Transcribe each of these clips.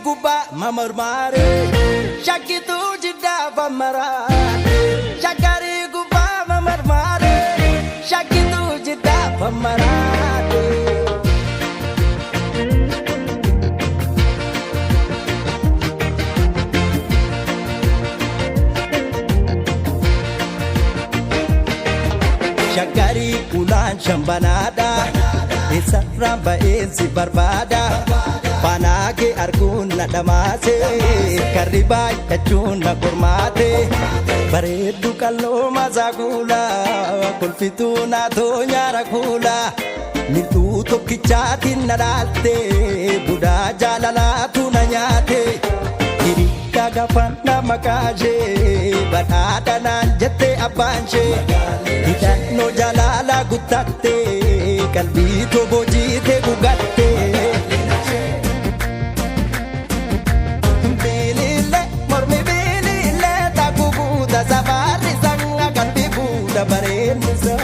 guba mamormare shakitu jidda famara shakari guba mamormare shakitu jidda famara shakari ulan shambanada esa ramba ensi barbada panage arguna damase kariba achuna kurmate baredu kallo mazagula kulfituna to nyara kula nitu tokkichati nadalte buda jalala tunanyate irika gafana makaje badada nanjete abanje no jalala gutate kalbi to bojite gugatte bilile mormi bilile takubuda safari sanga kalbi buda barenza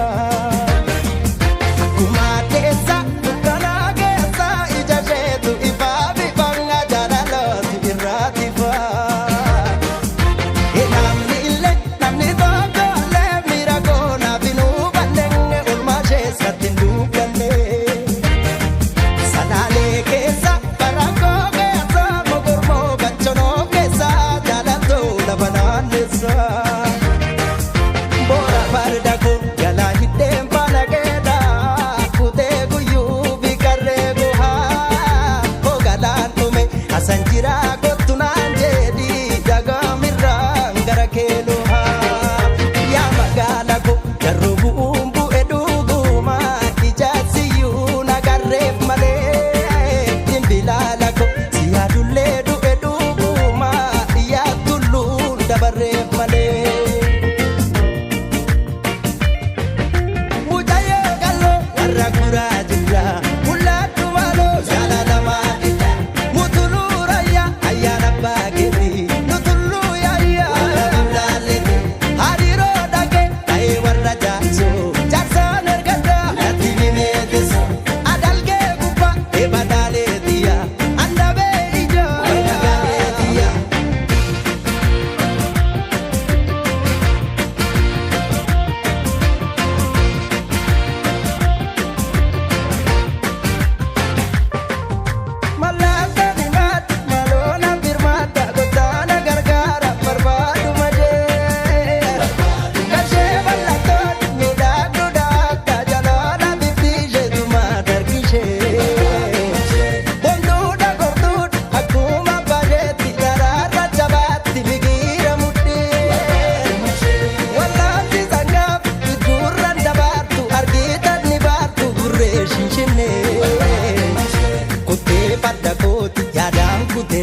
kumatesa kanagesa ijajetu ifabi banga jalalo iratifa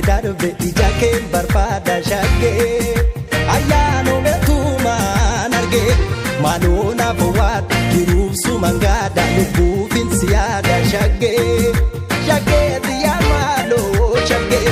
darbe ijake barfada shage ayano metuma narge malona fawat kirusu mangada lubufin siada shage shage dia malo shage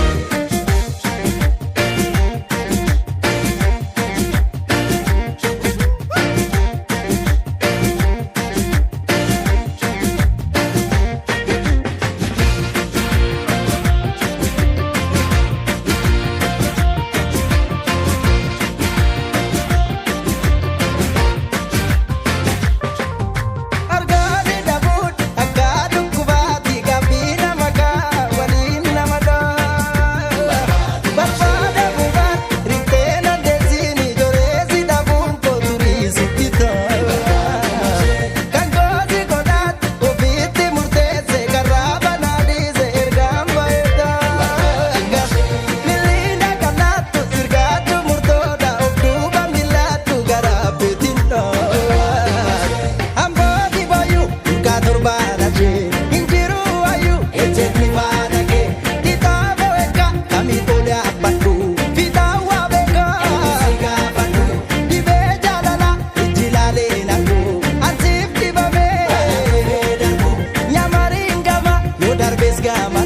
Gama